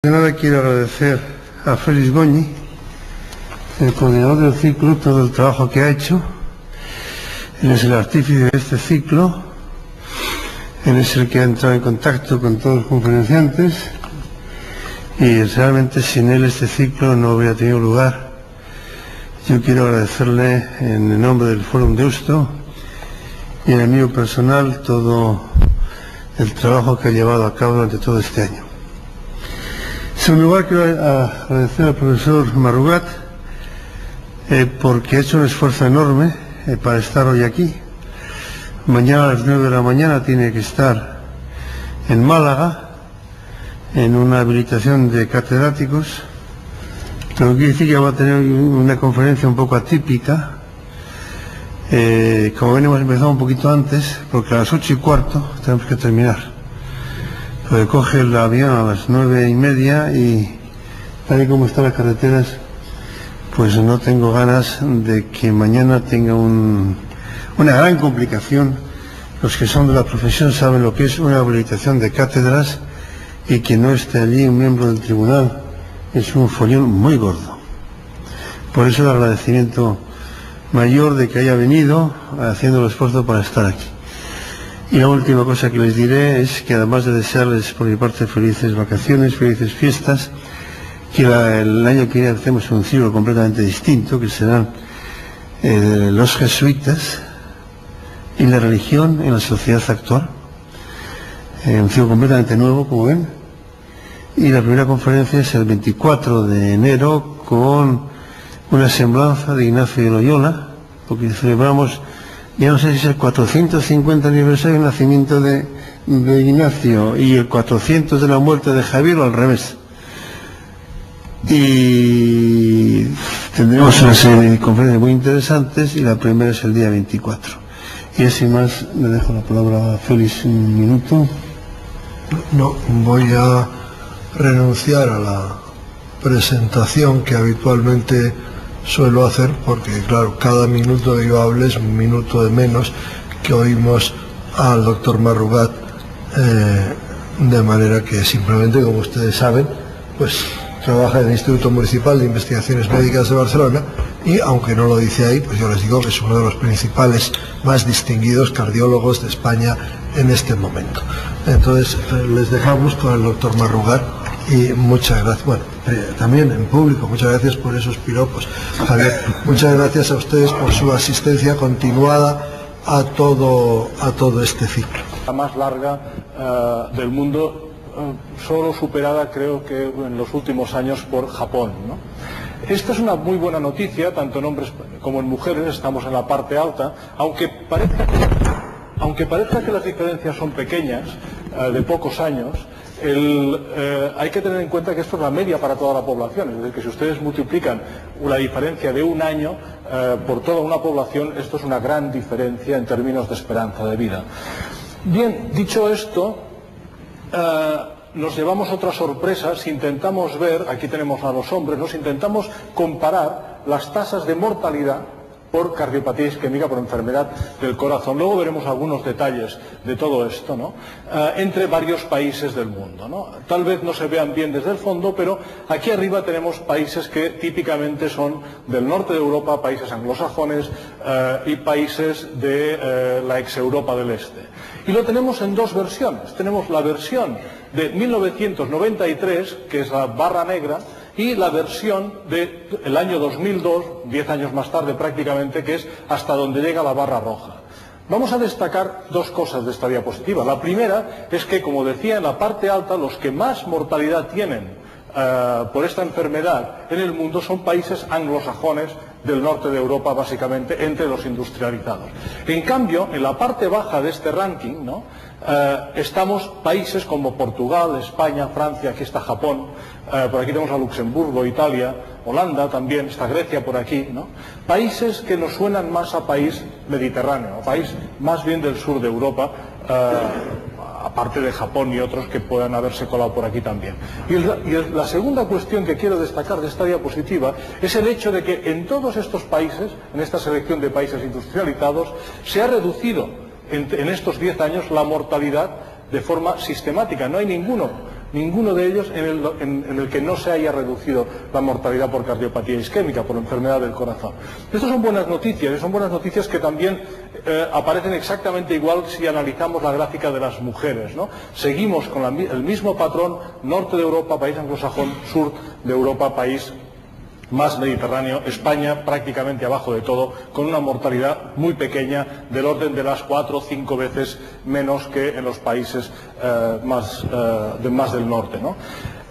De nada quiero agradecer a Félix Goñi, el coordinador del ciclo, todo el trabajo que ha hecho. Él es el artífice de este ciclo, él es el que ha entrado en contacto con todos los conferenciantes y realmente sin él este ciclo no hubiera tenido lugar. Yo quiero agradecerle en el nombre del Fórum Deusto y en el mío personal todo el trabajo que ha llevado a cabo durante todo este año. En segundo lugar, quiero agradecer al profesor Marrugat porque ha hecho un esfuerzo enorme para estar hoy aquí. Mañana a las 9 de la mañana tiene que estar en Málaga en una habilitación de catedráticos, pero quiere decir que va a tener una conferencia un poco atípica. Como ven, hemos empezado un poquito antes porque a las 8:15 tenemos que terminar. Porque coge el avión a las 9:30 y tal y como están las carreteras, pues no tengo ganas de que mañana tenga una gran complicación. Los que son de la profesión saben lo que es una habilitación de cátedras y que no esté allí un miembro del tribunal es un follón muy gordo. Por eso el agradecimiento mayor de que haya venido haciendo el esfuerzo para estar aquí. Y la última cosa que les diré es que además de desearles por mi parte felices vacaciones, felices fiestas, que el año que viene hacemos un ciclo completamente distinto, que serán los jesuitas y la religión en la sociedad actual. Un ciclo completamente nuevo, como ven. Y la primera conferencia es el 24 de enero con una semblanza de Ignacio de Loyola, porque celebramos, ya no sé si es el 450 aniversario del nacimiento de Ignacio y el 400 de la muerte de Javier, o al revés. Y tendremos una serie de conferencias muy interesantes y la primera es el día 24. Y así más, le dejo la palabra a Félix un minuto. No, voy a renunciar a la presentación que habitualmente suelo hacer, porque claro, cada minuto que yo hable es un minuto de menos que oímos al doctor Marrugat, de manera que simplemente, como ustedes saben, pues trabaja en el Instituto Municipal de Investigaciones Médicas de Barcelona y, aunque no lo dice ahí, pues yo les digo que es uno de los principales, más distinguidos cardiólogos de España en este momento. Entonces, les dejamos con el doctor Marrugat y muchas gracias. Bueno, también en público, muchas gracias por esos piropos, Javier. Muchas gracias a ustedes por su asistencia continuada a todo este ciclo. La más larga del mundo, solo superada creo que en los últimos años por Japón, ¿no? Esta es una muy buena noticia, tanto en hombres como en mujeres, estamos en la parte alta, aunque parezca que las diferencias son pequeñas, de pocos años. Hay que tener en cuenta que esto es la media para toda la población, es decir, que si ustedes multiplican la diferencia de un año por toda una población, esto es una gran diferencia en términos de esperanza de vida. Bien, dicho esto, nos llevamos otras sorpresas si intentamos ver, aquí tenemos a los hombres, nos intentamos comparar las tasas de mortalidad por cardiopatía isquémica, por enfermedad del corazón. Luego veremos algunos detalles de todo esto, ¿no? Entre varios países del mundo, ¿no? Tal vez no se vean bien desde el fondo, pero aquí arriba tenemos países que típicamente son del norte de Europa, países anglosajones y países de la ex Europa del Este. Y lo tenemos en dos versiones. Tenemos la versión de 1993, que es la barra negra, y la versión del año 2002, 10 años más tarde prácticamente, que es hasta donde llega la barra roja. Vamos a destacar dos cosas de esta diapositiva. La primera es que, como decía, en la parte alta los que más mortalidad tienen por esta enfermedad en el mundo son países anglosajones del norte de Europa, básicamente, entre los industrializados. En cambio, en la parte baja de este ranking, ¿no?, estamos países como Portugal, España, Francia, aquí está Japón, por aquí tenemos a Luxemburgo, Italia, Holanda también, está Grecia por aquí, ¿no? Países que nos suenan más a país mediterráneo, a país más bien del sur de Europa, aparte de Japón y otros que puedan haberse colado por aquí también. Y la segunda cuestión que quiero destacar de esta diapositiva es el hecho de que en todos estos países, en esta selección de países industrializados, se ha reducido en estos 10 años la mortalidad de forma sistemática. No hay ninguno ninguno de ellos en el que no se haya reducido la mortalidad por cardiopatía isquémica, por enfermedad del corazón. Estas son buenas noticias, y son buenas noticias que también aparecen exactamente igual si analizamos la gráfica de las mujeres, ¿no? Seguimos con el mismo patrón: norte de Europa, país anglosajón; sur de Europa, país más mediterráneo; España prácticamente abajo de todo, con una mortalidad muy pequeña, del orden de las 4 o 5 veces menos que en los países más del norte, ¿no?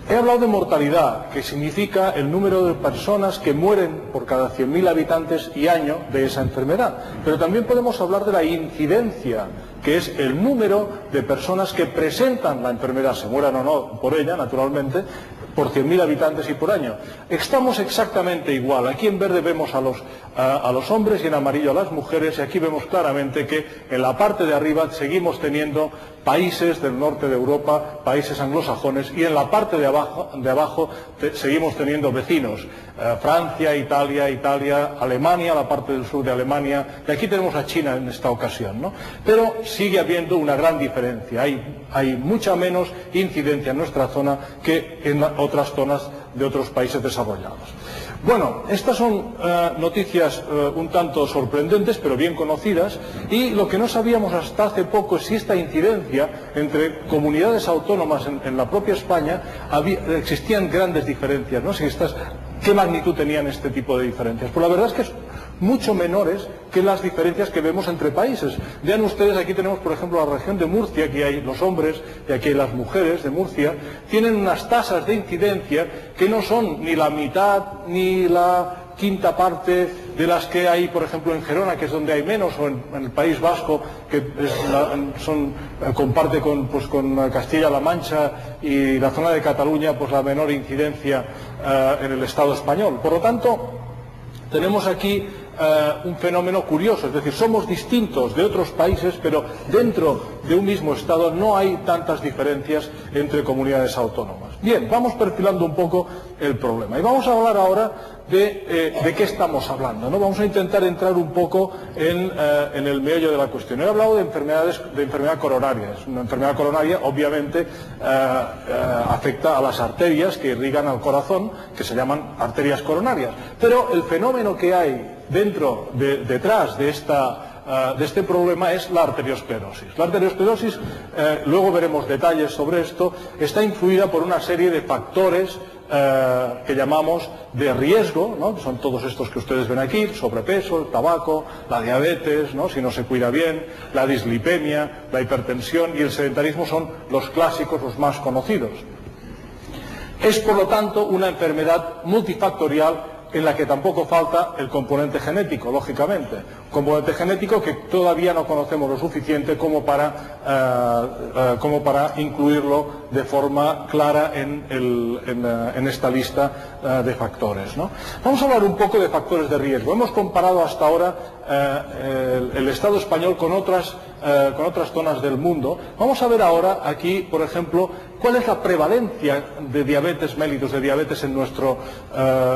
He hablado de mortalidad, que significa el número de personas que mueren por cada 100.000 habitantes y año de esa enfermedad. Pero también podemos hablar de la incidencia, que es el número de personas que presentan la enfermedad, se mueran o no por ella, naturalmente, por 100.000 habitantes y por año. Estamos exactamente igual. Aquí en verde vemos a los hombres y en amarillo a las mujeres, y aquí vemos claramente que en la parte de arriba seguimos teniendo países del norte de Europa, países anglosajones, y en la parte de abajo seguimos teniendo vecinos: Francia, Italia, Alemania, la parte del sur de Alemania, y aquí tenemos a China en esta ocasión, ¿no? Pero sigue habiendo una gran diferencia. Hay mucha menos incidencia en nuestra zona que en otras zonas de otros países desarrollados. Bueno, estas son noticias un tanto sorprendentes, pero bien conocidas, y lo que no sabíamos hasta hace poco es si esta incidencia entre comunidades autónomas en la propia España existían grandes diferencias, ¿no? ¿Qué magnitud tenían este tipo de diferencias? Pues la verdad es que es mucho menores que las diferencias que vemos entre países. Vean ustedes, aquí tenemos por ejemplo la región de Murcia, aquí hay los hombres y aquí hay las mujeres de Murcia, tienen unas tasas de incidencia que no son ni la mitad ni la quinta parte de las que hay, por ejemplo, en Gerona, que es donde hay menos, o en el País Vasco, que comparte con Castilla-La Mancha, y la zona de Cataluña, pues la menor incidencia en el Estado español. Por lo tanto, tenemos aquí un fenómeno curioso, es decir, somos distintos de otros países, pero dentro de un mismo Estado no hay tantas diferencias entre comunidades autónomas. Bien, vamos perfilando un poco el problema y vamos a hablar ahora de qué estamos hablando, ¿no? Vamos a intentar entrar un poco en el meollo de la cuestión. He hablado de enfermedad coronaria. Una enfermedad coronaria obviamente afecta a las arterias que irrigan al corazón, que se llaman arterias coronarias, pero el fenómeno que hay detrás de este problema es la arteriosclerosis. La arteriosclerosis, luego veremos detalles sobre esto, está influida por una serie de factores que llamamos de riesgo, ¿no? Son todos estos que ustedes ven aquí: el sobrepeso, el tabaco, la diabetes, ¿no? Si no se cuida bien, la dislipemia, la hipertensión y el sedentarismo son los clásicos, los más conocidos. Es, por lo tanto, una enfermedad multifactorial en la que tampoco falta el componente genético, lógicamente. Componente genético que todavía no conocemos lo suficiente como para incluirlo de forma clara en esta lista de factores, ¿no? Vamos a hablar un poco de factores de riesgo. Hemos comparado hasta ahora el Estado español con otras zonas del mundo. Vamos a ver ahora aquí, por ejemplo, cuál es la prevalencia de diabetes mellitus, de diabetes en nuestro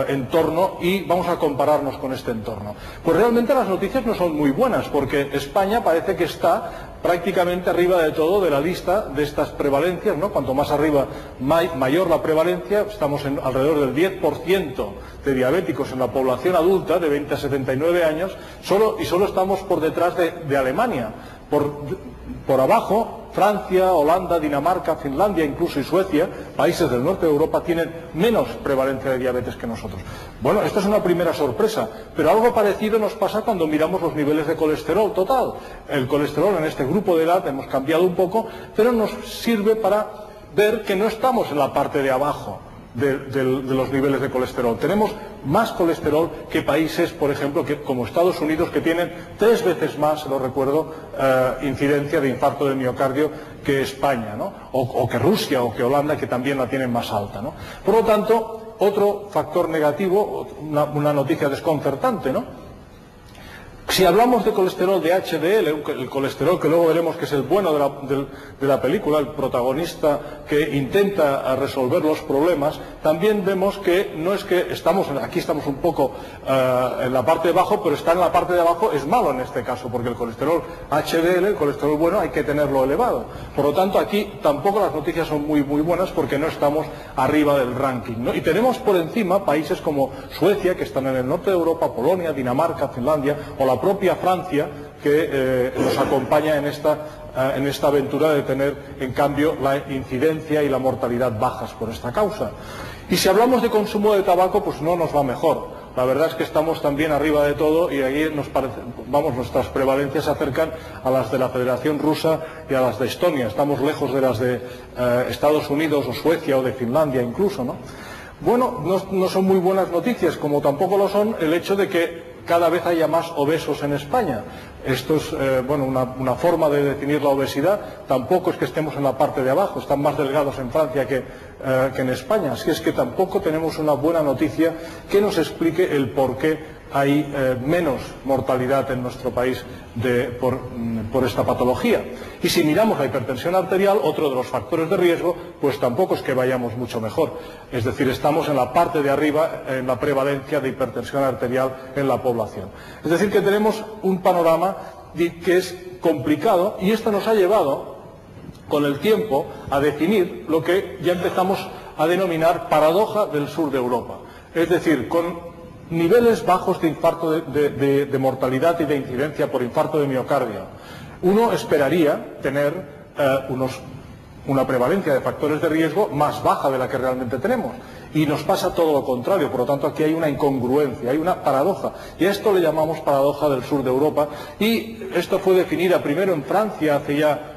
entorno, y vamos a compararnos con este entorno. Pues realmente las noticias no son muy buenas, porque España parece que está prácticamente arriba de todo de la lista de estas prevalencias, ¿no? Cuanto más arriba, mayor la prevalencia. Estamos en alrededor del 10% de diabéticos en la población adulta de 20 a 79 años, solo estamos por detrás de Alemania. Por abajo, Francia, Holanda, Dinamarca, Finlandia, incluso y Suecia, países del norte de Europa, tienen menos prevalencia de diabetes que nosotros. Bueno, esta es una primera sorpresa, pero algo parecido nos pasa cuando miramos los niveles de colesterol total. El colesterol en este grupo de edad hemos cambiado un poco, pero nos sirve para ver que no estamos en la parte de abajo de los niveles de colesterol. Tenemos más colesterol que países, por ejemplo, como Estados Unidos, que tienen 3 veces más, se lo recuerdo, incidencia de infarto de miocardio que España, ¿no? O que Rusia o que Holanda, que también la tienen más alta, ¿no? Por lo tanto, otro factor negativo, una noticia desconcertante, ¿no? Si hablamos de colesterol de HDL, el colesterol que luego veremos que es el bueno de la película, el protagonista que intenta resolver los problemas, también vemos que no es que aquí estamos un poco en la parte de abajo, pero estar en la parte de abajo es malo en este caso, porque el colesterol HDL, el colesterol bueno, hay que tenerlo elevado. Por lo tanto, aquí tampoco las noticias son muy buenas porque no estamos arriba del ranking, ¿no? Y tenemos por encima países como Suecia, que están en el norte de Europa, Polonia, Dinamarca, Finlandia, o la propia Francia, que nos acompaña en esta aventura de tener, en cambio, la incidencia y la mortalidad bajas por esta causa. Y si hablamos de consumo de tabaco, pues no nos va mejor. La verdad es que estamos también arriba de todo y ahí nuestras prevalencias se acercan a las de la Federación Rusa y a las de Estonia. Estamos lejos de las de Estados Unidos o Suecia o de Finlandia incluso, ¿no? Bueno, no son muy buenas noticias, como tampoco lo son el hecho de que cada vez haya más obesos en España. Esto es una forma de definir la obesidad. Tampoco es que estemos en la parte de abajo, están más delgados en Francia que en España. Así es que tampoco tenemos una buena noticia que nos explique el por qué hay menos mortalidad en nuestro país por esta patología. Y si miramos la hipertensión arterial, otro de los factores de riesgo, pues tampoco es que vayamos mucho mejor. Es decir, estamos en la parte de arriba en la prevalencia de hipertensión arterial en la población. Es decir, que tenemos un panorama que es complicado y esto nos ha llevado con el tiempo a definir lo que ya empezamos a denominar paradoja del sur de Europa. Es decir, con niveles bajos de infarto de mortalidad y de incidencia por infarto de miocardio. Uno esperaría tener una prevalencia de factores de riesgo más baja de la que realmente tenemos. Y nos pasa todo lo contrario, por lo tanto aquí hay una incongruencia, hay una paradoja. Y a esto le llamamos paradoja del sur de Europa. Y esto fue definida primero en Francia hace ya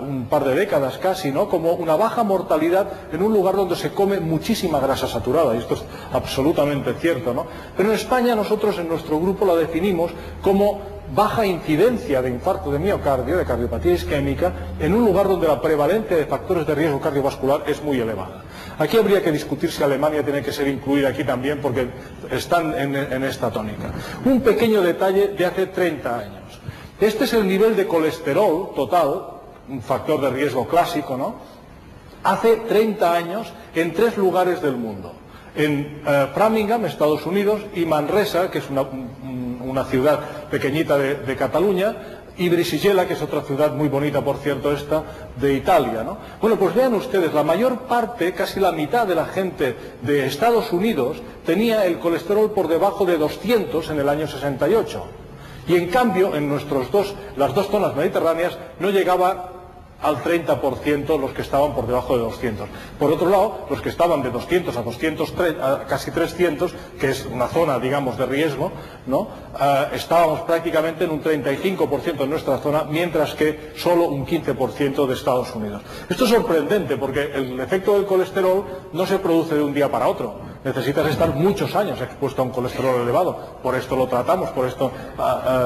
un par de décadas casi, ¿no?, como una baja mortalidad en un lugar donde se come muchísima grasa saturada, y esto es absolutamente cierto, ¿no? Pero en España nosotros en nuestro grupo la definimos como baja incidencia de infarto de miocardio, de cardiopatía isquémica, en un lugar donde la prevalencia de factores de riesgo cardiovascular es muy elevada. Aquí habría que discutir si Alemania tiene que ser incluida aquí también, porque están en esta tónica. Un pequeño detalle de hace 30 años. Este es el nivel de colesterol total, un factor de riesgo clásico, ¿no?, hace 30 años en 3 lugares del mundo. En Framingham, Estados Unidos, y Manresa, que es una ciudad pequeñita de Cataluña, y Brisighella, que es otra ciudad muy bonita, por cierto, esta, de Italia, ¿no? Bueno, pues vean ustedes, la mayor parte, casi la mitad de la gente de Estados Unidos tenía el colesterol por debajo de 200 en el año 68. Y en cambio, en las dos zonas mediterráneas no llegaba al 30% los que estaban por debajo de 200. Por otro lado, los que estaban de 200 a casi 300, que es una zona, digamos, de riesgo, ¿no?, estábamos prácticamente en un 35% en nuestra zona, mientras que solo un 15% de Estados Unidos. Esto es sorprendente porque el efecto del colesterol no se produce de un día para otro. Necesitas estar muchos años expuesto a un colesterol elevado. Por esto lo tratamos, por esto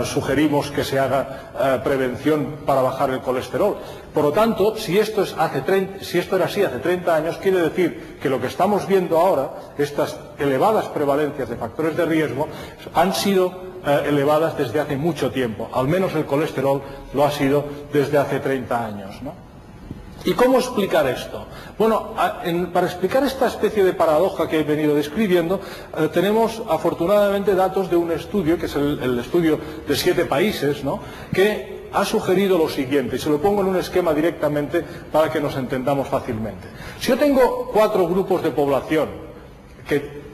sugerimos que se haga prevención para bajar el colesterol. Por lo tanto, si esto era así hace 30 años, quiere decir que lo que estamos viendo ahora, estas elevadas prevalencias de factores de riesgo, han sido elevadas desde hace mucho tiempo. Al menos el colesterol lo ha sido desde hace 30 años, ¿no? ¿Y cómo explicar esto? Bueno, para explicar esta especie de paradoja que he venido describiendo, tenemos afortunadamente datos de un estudio, que es el estudio de 7 países, ¿no?, que ha sugerido lo siguiente, y se lo pongo en un esquema directamente para que nos entendamos fácilmente. Si yo tengo 4 grupos de población,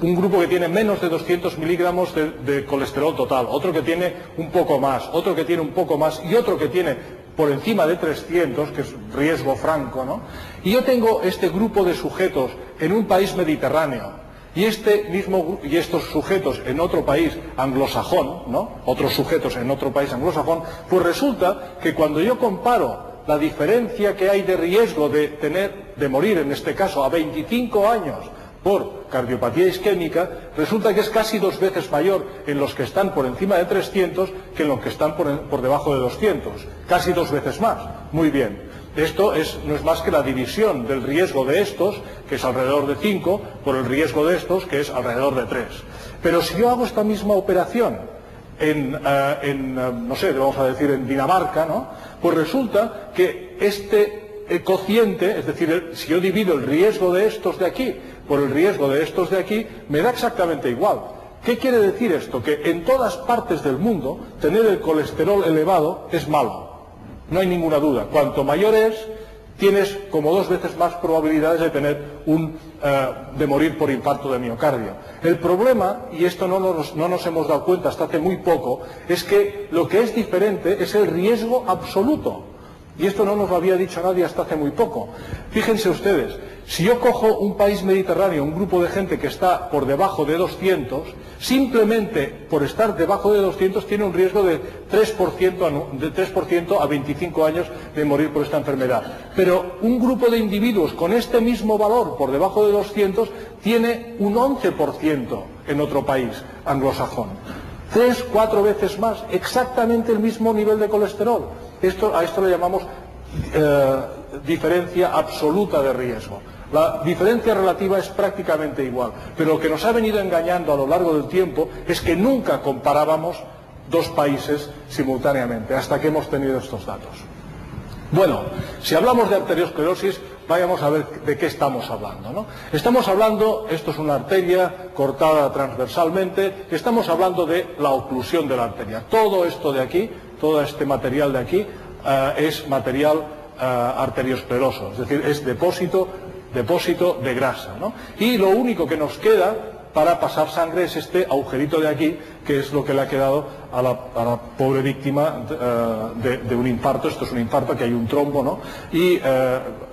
un grupo que tiene menos de 200 miligramos de colesterol total, otro que tiene un poco más, otro que tiene un poco más y otro que tiene por encima de 300, que es riesgo franco, ¿no?, y yo tengo este grupo de sujetos en un país mediterráneo y estos sujetos en otro país anglosajón, ¿no?, otros sujetos en otro país anglosajón, pues resulta que cuando yo comparo la diferencia que hay de riesgo de morir, en este caso, a 25 años por cardiopatía isquémica, resulta que es casi 2 veces mayor en los que están por encima de 300 que en los que están por debajo de 200. Casi 2 veces más. Muy bien. Esto no es más que la división del riesgo de estos, que es alrededor de 5, por el riesgo de estos, que es alrededor de 3. Pero si yo hago esta misma operación no sé, vamos a decir en Dinamarca, ¿no? Pues resulta que este cociente, es decir, si yo divido el riesgo de estos de aquí por el riesgo de estos de aquí, me da exactamente igual. ¿Qué quiere decir esto? Que en todas partes del mundo tener el colesterol elevado es malo. No hay ninguna duda. Cuanto mayor es, tienes como 2 veces más probabilidades de tener de morir por infarto de miocardio. El problema, y esto no nos hemos dado cuenta hasta hace muy poco, es que lo que es diferente es el riesgo absoluto. Y esto no nos lo había dicho nadie hasta hace muy poco. Fíjense ustedes, si yo cojo un país mediterráneo, un grupo de gente que está por debajo de 200, simplemente por estar debajo de 200 tiene un riesgo de 3% a 25 años de morir por esta enfermedad. Pero un grupo de individuos con este mismo valor por debajo de 200 tiene un 11% en otro país anglosajón. 3, 4 veces más, exactamente el mismo nivel de colesterol. A esto le llamamos diferencia absoluta de riesgo. La diferencia relativa es prácticamente igual, pero lo que nos ha venido engañando a lo largo del tiempo es que nunca comparábamos 2 países simultáneamente, hasta que hemos tenido estos datos. Bueno, si hablamos de arteriosclerosis, vayamos a ver de qué estamos hablando, ¿no? Estamos hablando, esto es una arteria cortada transversalmente, estamos hablando de la oclusión de la arteria. Todo esto de aquí, todo este material de aquí, es material arterioscleroso, es decir, es depósito de grasa, ¿no? Y lo único que nos queda para pasar sangre es este agujerito de aquí, que es lo que le ha quedado a la pobre víctima de un infarto. Esto es un infarto, que hay un trombo, ¿no? Y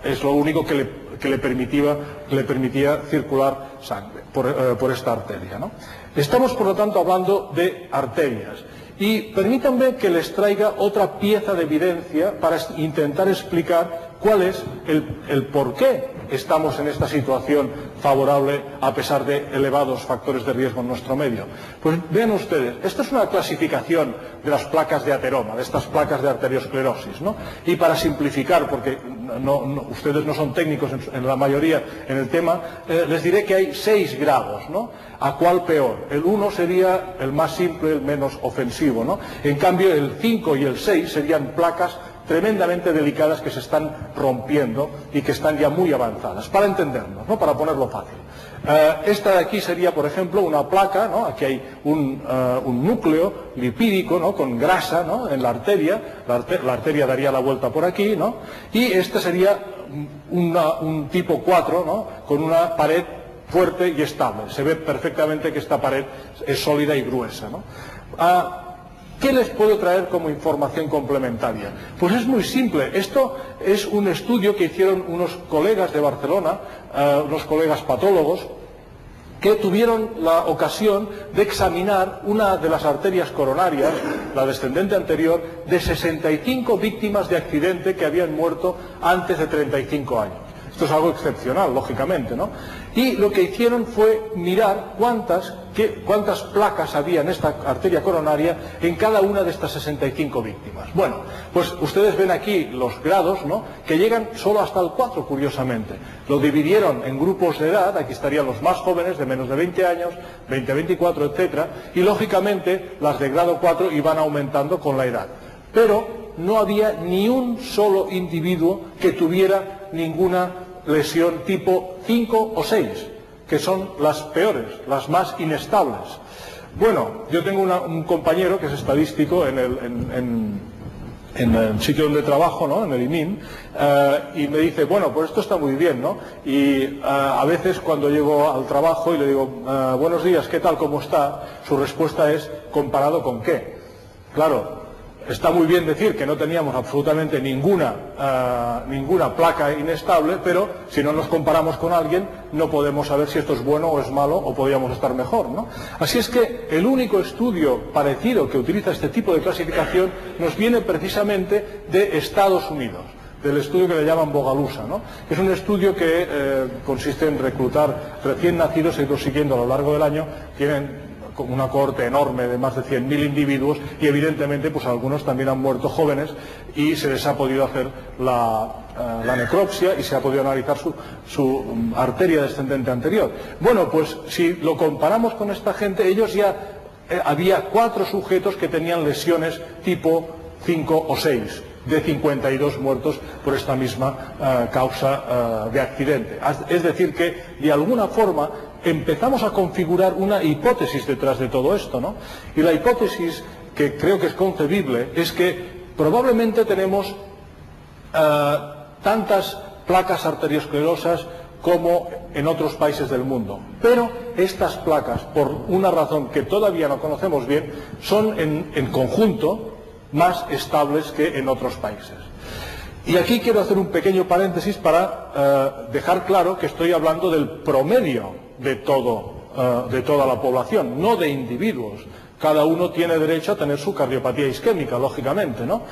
es lo único que le permitía circular sangre por esta arteria, ¿no? Estamos, por lo tanto, hablando de arterias. Y permítanme que les traiga otra pieza de evidencia para intentar explicar cuál es el por qué estamos en esta situación favorable a pesar de elevados factores de riesgo en nuestro medio. Pues vean ustedes, esta es una clasificación de las placas de ateroma, de estas placas de arteriosclerosis, ¿no? Y para simplificar, porque ustedes no son técnicos en la mayoría en el tema, les diré que hay 6 grados, ¿no? ¿A cuál peor? El 1 sería el más simple, el menos ofensivo, ¿no? En cambio, el 5 y el 6 serían placas tremendamente delicadas que se están rompiendo y que están ya muy avanzadas, para entendernos, ¿no? Para ponerlo fácil. Esta de aquí sería, por ejemplo, una placa, ¿no? Aquí hay un núcleo lipídico, ¿no? Con grasa, ¿no? En la arteria. La arteria daría la vuelta por aquí, ¿no? Y este sería un tipo 4, ¿no? Con una pared fuerte y estable. Se ve perfectamente que esta pared es sólida y gruesa, ¿no? ¿Qué les puedo traer como información complementaria? Pues es muy simple. Esto es un estudio que hicieron unos colegas de Barcelona, unos colegas patólogos, que tuvieron la ocasión de examinar una de las arterias coronarias, la descendente anterior, de 65 víctimas de accidente que habían muerto antes de 35 años. Esto es algo excepcional, lógicamente, ¿no? Y lo que hicieron fue mirar cuántas placas había en esta arteria coronaria en cada una de estas 65 víctimas. Bueno, pues ustedes ven aquí los grados, ¿no? Que llegan solo hasta el 4, curiosamente. Lo dividieron en grupos de edad, aquí estarían los más jóvenes, de menos de 20 años, 20 a 24, etcétera, y lógicamente las de grado 4 iban aumentando con la edad. Pero no había ni un solo individuo que tuviera ninguna lesión tipo 5 o 6, que son las peores, las más inestables. Bueno, yo tengo un compañero que es estadístico en el sitio donde trabajo, ¿no? En el IMIN, y me dice, bueno, pues esto está muy bien, ¿no? Y a veces cuando llego al trabajo y le digo, buenos días, ¿qué tal, cómo está? Su respuesta es, ¿comparado con qué? Claro, está muy bien decir que no teníamos absolutamente ninguna placa inestable, pero si no nos comparamos con alguien, no podemos saber si esto es bueno o es malo, o podríamos estar mejor, ¿no? Así es que el único estudio parecido que utiliza este tipo de clasificación nos viene precisamente de Estados Unidos, del estudio que le llaman Bogalusa, ¿no? Es un estudio que consiste en reclutar recién nacidos e irlos siguiendo a lo largo del año. Tienen una cohorte enorme de más de 100.000 individuos y evidentemente pues algunos también han muerto jóvenes y se les ha podido hacer la necropsia y se ha podido analizar su arteria descendente anterior. Bueno, pues si lo comparamos con esta gente, ellos ya había 4 sujetos que tenían lesiones tipo 5 o 6, de 52 muertos por esta misma causa de accidente. Es decir, que de alguna forma empezamos a configurar una hipótesis detrás de todo esto, ¿no? Y la hipótesis, que creo que es concebible, es que probablemente tenemos tantas placas arteriosclerosas como en otros países del mundo. Pero estas placas, por una razón que todavía no conocemos bien, son en conjunto más estables que en otros países. Y aquí quiero hacer un pequeño paréntesis para dejar claro que estoy hablando del promedio de toda la población, no de individuos. Cada uno tiene derecho a tener su cardiopatía isquémica, lógicamente, ¿no?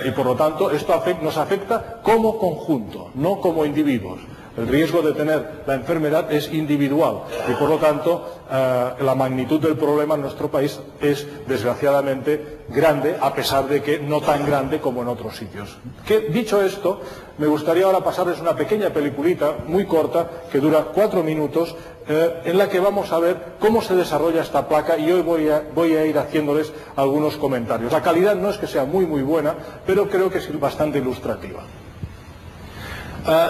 Y por lo tanto esto nos afecta como conjunto, no como individuos. El riesgo de tener la enfermedad es individual y por lo tanto la magnitud del problema en nuestro país es desgraciadamente grande, a pesar de que no tan grande como en otros sitios. Dicho esto, me gustaría ahora pasarles una pequeña peliculita muy corta que dura 4 minutos en la que vamos a ver cómo se desarrolla esta placa y hoy voy a ir haciéndoles algunos comentarios. La calidad no es que sea muy buena, pero creo que es bastante ilustrativa.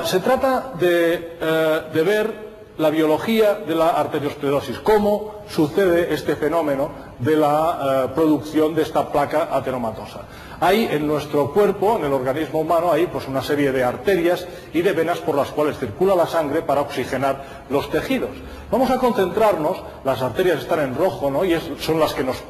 Se trata de ver la biología de la arteriosclerosis, cómo sucede este fenómeno de la producción de esta placa ateromatosa. Hay en nuestro cuerpo, en el organismo humano, hay pues una serie de arterias y de venas por las cuales circula la sangre para oxigenar los tejidos. Vamos a concentrarnos, las arterias están en rojo, ¿no? Y son las que nos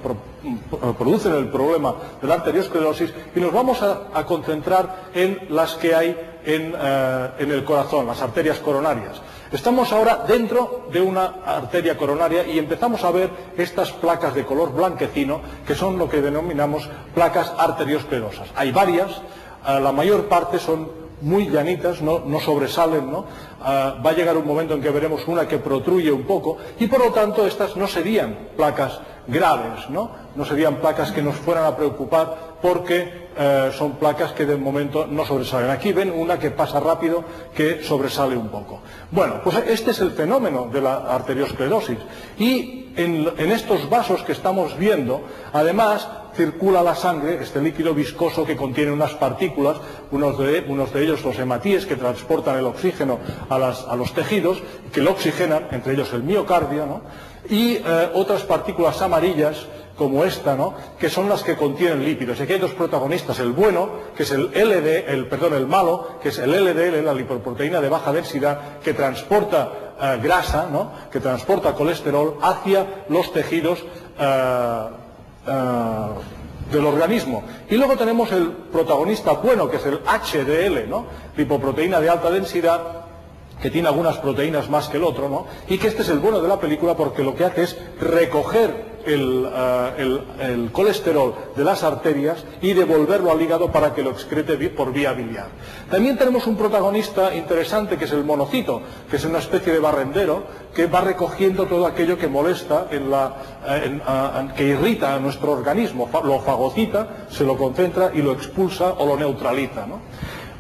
producen el problema de la arteriosclerosis, y nos vamos a concentrar en las que hay en el corazón, las arterias coronarias. Estamos ahora dentro de una arteria coronaria y empezamos a ver estas placas de color blanquecino, que son lo que denominamos placas arteriosclerosas. Hay varias, la mayor parte son muy llanitas, no sobresalen, ¿no? Va a llegar un momento en que veremos una que protruye un poco y por lo tanto estas no serían placas graves, no serían placas que nos fueran a preocupar porque son placas que de momento no sobresalen. Aquí ven una que pasa rápido que sobresale un poco. Bueno, pues este es el fenómeno de la arteriosclerosis y en estos vasos que estamos viendo, además circula la sangre, este líquido viscoso que contiene unas partículas, unos de ellos los hematíes que transportan el oxígeno a los tejidos, que lo oxigenan, entre ellos el miocardio, ¿no? Y otras partículas amarillas como esta, ¿no? Que son las que contienen lípidos. Y aquí hay 2 protagonistas, el bueno, que es el malo, que es el LDL, la lipoproteína de baja densidad, que transporta grasa, ¿no? Que transporta colesterol hacia los tejidos del organismo. Y luego tenemos el protagonista bueno, que es el HDL, ¿no? Lipoproteína de alta densidad, que tiene algunas proteínas más que el otro, ¿no? Y que este es el bueno de la película porque lo que hace es recoger el colesterol de las arterias y devolverlo al hígado para que lo excrete por vía biliar. También tenemos un protagonista interesante que es el monocito, que es una especie de barrendero que va recogiendo todo aquello que molesta, que irrita a nuestro organismo, lo fagocita, se lo concentra y lo expulsa o lo neutraliza, ¿no?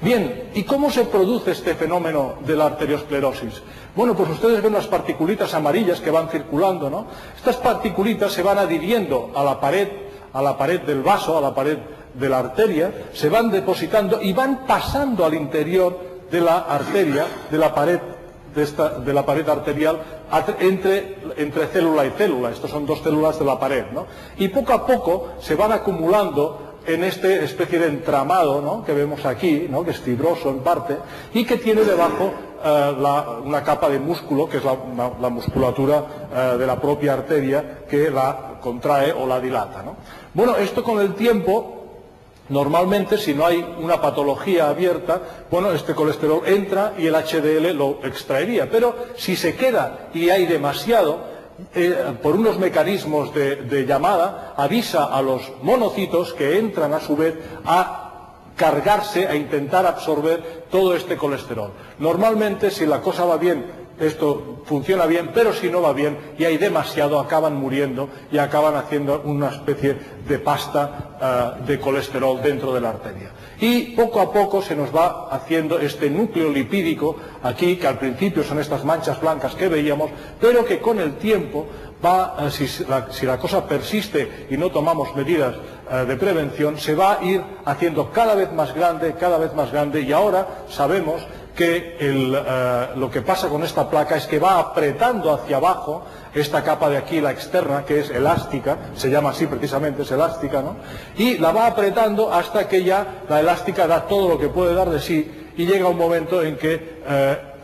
Bien, ¿y cómo se produce este fenómeno de la arteriosclerosis? Bueno, pues ustedes ven unas particulitas amarillas que van circulando, ¿no? Estas particulitas se van adhiriendo a la pared del vaso, a la pared de la arteria, se van depositando y van pasando al interior de la arteria, de la pared arterial, entre célula y célula. Estos son 2 células de la pared, ¿no? Y poco a poco se van acumulando en esta especie de entramado, ¿no? Que vemos aquí, ¿no? Que es fibroso en parte y que tiene debajo una capa de músculo, que es la musculatura de la propia arteria que la contrae o la dilata, ¿no? Bueno, esto con el tiempo, normalmente si no hay una patología abierta, bueno, este colesterol entra y el HDL lo extraería, pero si se queda y hay demasiado, por unos mecanismos de llamada, avisa a los monocitos que entran a su vez a cargarse, a intentar absorber todo este colesterol. Normalmente, si la cosa va bien, esto funciona bien, pero si no va bien y hay demasiado, acaban muriendo y acaban haciendo una especie de pasta de colesterol dentro de la arteria. Y poco a poco se nos va haciendo este núcleo lipídico aquí, que al principio son estas manchas blancas que veíamos, pero que con el tiempo va, si la cosa persiste y no tomamos medidas de prevención, se va a ir haciendo cada vez más grande, y ahora sabemos que lo que pasa con esta placa es que va apretando hacia abajo esta capa de aquí, la externa, que es elástica, se llama así precisamente, es elástica, ¿no? Y la va apretando hasta que ya la elástica da todo lo que puede dar de sí, y llega un momento en que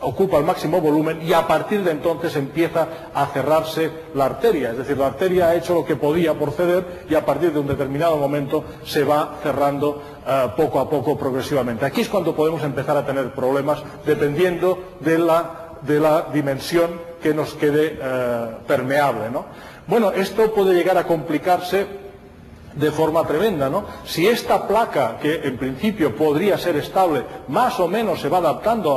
ocupa el máximo volumen, y a partir de entonces empieza a cerrarse la arteria. Es decir, la arteria ha hecho lo que podía por ceder, y a partir de un determinado momento se va cerrando poco a poco, progresivamente. Aquí es cuando podemos empezar a tener problemas, dependiendo de la dimensión que nos quede permeable, ¿no? Bueno, esto puede llegar a complicarse de forma tremenda, ¿no? Si esta placa, que en principio podría ser estable, más o menos se va adaptando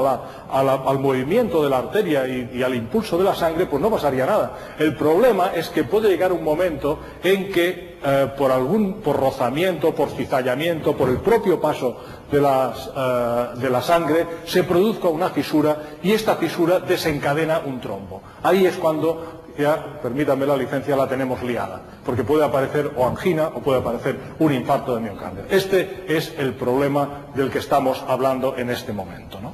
al movimiento de la arteria y al impulso de la sangre, pues no pasaría nada. El problema es que puede llegar un momento en que por rozamiento, por cizallamiento, por el propio paso de la sangre, se produzca una fisura, y esta fisura desencadena un trombo. Ahí es cuando, ya, permítanme la licencia, la tenemos liada, porque puede aparecer o angina o puede aparecer un infarto de miocardio. Este es el problema del que estamos hablando en este momento, ¿no?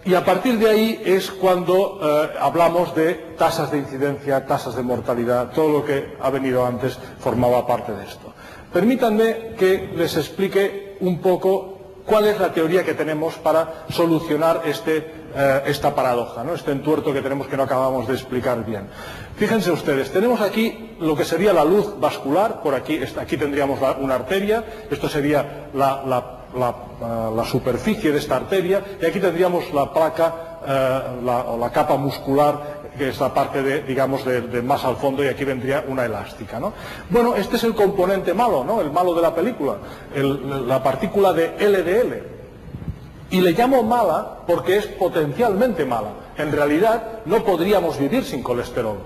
Y a partir de ahí es cuando hablamos de tasas de incidencia, tasas de mortalidad. Todo lo que ha venido antes formaba parte de esto. Permítanme que les explique un poco cuál es la teoría que tenemos para solucionar esta paradoja, ¿no? Este entuerto que tenemos, que no acabamos de explicar bien. Fíjense ustedes, tenemos aquí lo que sería la luz vascular. Por aquí tendríamos una arteria. Esto sería la superficie de esta arteria, y aquí tendríamos la placa o la capa muscular, que es la parte de más al fondo, y aquí vendría una elástica, ¿no? Bueno, este es el componente malo, ¿no? El malo de la película, la partícula de LDL. Y le llamo mala porque es potencialmente mala. En realidad no podríamos vivir sin colesterol.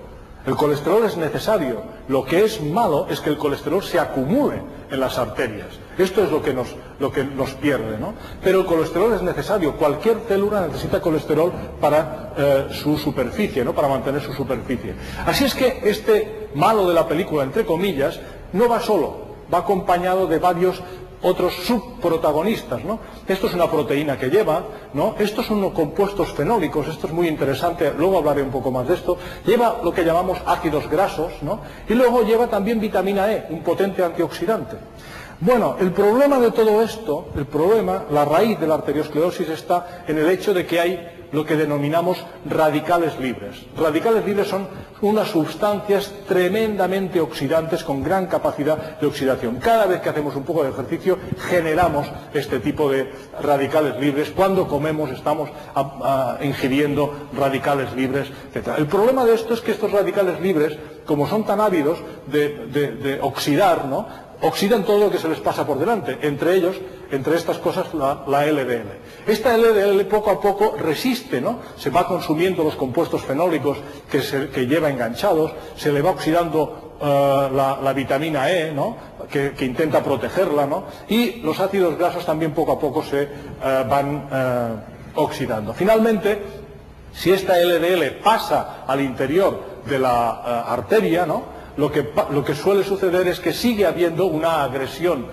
El colesterol es necesario. Lo que es malo es que el colesterol se acumule en las arterias. Esto es lo que nos pierde, ¿no? Pero el colesterol es necesario. Cualquier célula necesita colesterol para su superficie, ¿no? Para mantener su superficie. Así es que este malo de la película, entre comillas, no va solo, va acompañado de varios otros subprotagonistas, ¿no? Esto es una proteína que lleva, ¿no? Estos son unos compuestos fenólicos, esto es muy interesante, luego hablaré un poco más de esto. Lleva lo que llamamos ácidos grasos, ¿no? Y luego lleva también vitamina E, un potente antioxidante. Bueno, el problema de todo esto, la raíz de la arteriosclerosis está en el hecho de que hay lo que denominamos radicales libres. Radicales libres son unas sustancias tremendamente oxidantes con gran capacidad de oxidación. Cada vez que hacemos un poco de ejercicio generamos este tipo de radicales libres. Cuando comemos estamos ingiriendo radicales libres, etc. El problema de esto es que estos radicales libres, como son tan ávidos de oxidar, ¿no?, oxidan todo lo que se les pasa por delante, entre estas cosas la LDL. Esta LDL poco a poco resiste, ¿no? Se va consumiendo los compuestos fenólicos que lleva enganchados, se le va oxidando la vitamina E, ¿no?, que intenta protegerla, ¿no? Y los ácidos grasos también poco a poco se van oxidando. Finalmente, si esta LDL pasa al interior de la arteria, ¿no?, lo que suele suceder es que sigue habiendo una agresión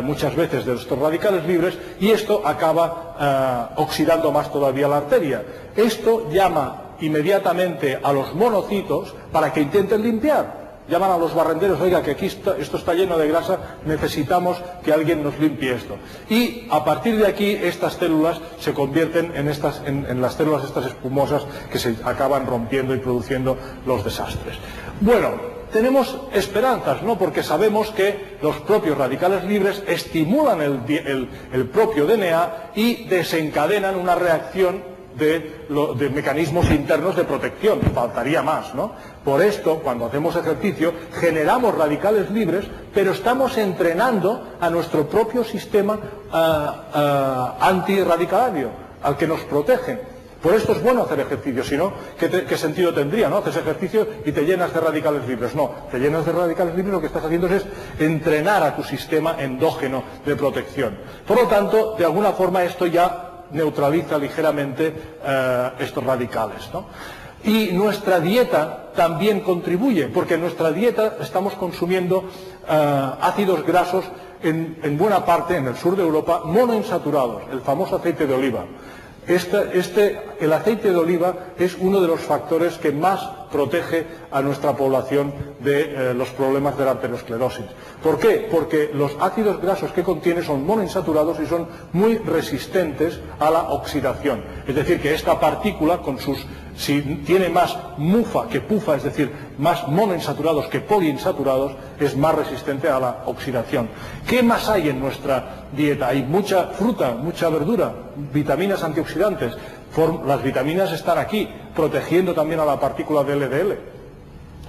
muchas veces de estos radicales libres, y esto acaba oxidando más todavía la arteria. Esto llama inmediatamente a los monocitos para que intenten limpiar. Llaman a los barrenderos: oiga, que aquí esto está lleno de grasa, necesitamos que alguien nos limpie esto. Y a partir de aquí estas células se convierten en las células estas espumosas que se acaban rompiendo y produciendo los desastres. Bueno, tenemos esperanzas, ¿no?, porque sabemos que los propios radicales libres estimulan el propio DNA y desencadenan una reacción de mecanismos internos de protección. Faltaría más, ¿no? Por esto, cuando hacemos ejercicio, generamos radicales libres, pero estamos entrenando a nuestro propio sistema antirradicalario, al que nos protege. Por esto es bueno hacer ejercicio, si no, ¿qué sentido tendría, no? Haces ejercicio y te llenas de radicales libres. No, te llenas de radicales libres, lo que estás haciendo es entrenar a tu sistema endógeno de protección. Por lo tanto, de alguna forma esto ya neutraliza ligeramente estos radicales, ¿no? Y nuestra dieta también contribuye, porque en nuestra dieta estamos consumiendo ácidos grasos en buena parte, en el sur de Europa, monoinsaturados, el famoso aceite de oliva. El aceite de oliva es uno de los factores que más protege a nuestra población de los problemas de la arteriosclerosis. ¿Por qué? Porque los ácidos grasos que contiene son monoinsaturados y son muy resistentes a la oxidación. Es decir, que esta partícula, si tiene más mufa que pufa, es decir, más monoinsaturados que poliinsaturados, es más resistente a la oxidación. ¿Qué más hay en nuestra dieta? Hay mucha fruta, mucha verdura, vitaminas antioxidantes. Las vitaminas están aquí, protegiendo también a la partícula de LDL.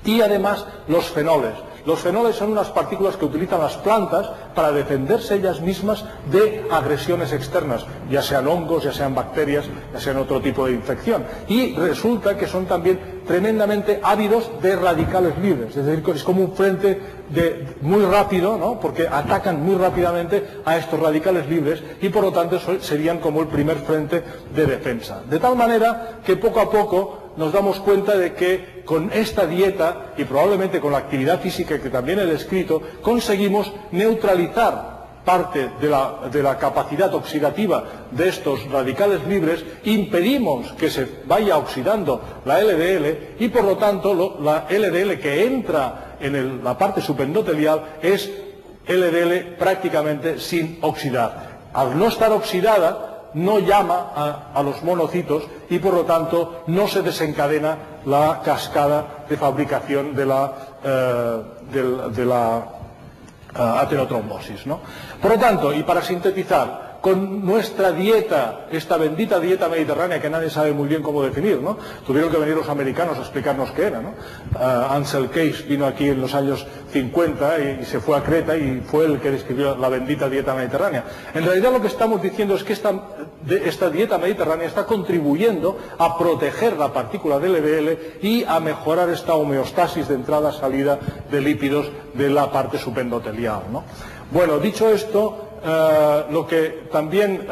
Y además los fenoles. Los fenoles son unas partículas que utilizan las plantas para defenderse ellas mismas de agresiones externas, ya sean hongos, ya sean bacterias, ya sean otro tipo de infección. Y resulta que son también tremendamente ávidos de radicales libres, es decir, es como un frente muy rápido, ¿no? Porque atacan muy rápidamente a estos radicales libres y por lo tanto serían como el primer frente de defensa. De tal manera que poco a poco nos damos cuenta de que con esta dieta y probablemente con la actividad física que también he descrito, conseguimos neutralizar parte de la capacidad oxidativa de estos radicales libres, impedimos que se vaya oxidando la LDL y por lo tanto la LDL que entra en la parte subendotelial es LDL prácticamente sin oxidar. Al no estar oxidada, no llama a los monocitos y por lo tanto no se desencadena la cascada de fabricación de la adenotrombosis, ¿no? Por lo tanto, y para sintetizar, con nuestra dieta, esta bendita dieta mediterránea que nadie sabe muy bien cómo definir, ¿no? Tuvieron que venir los americanos a explicarnos qué era, ¿no? Ansel Keys vino aquí en los años 50 y se fue a Creta y fue el que describió la bendita dieta mediterránea. En realidad lo que estamos diciendo es que esta dieta mediterránea está contribuyendo a proteger la partícula del LDL y a mejorar esta homeostasis de entrada-salida de lípidos de la parte subendotelial, ¿no? Bueno, dicho esto, lo que también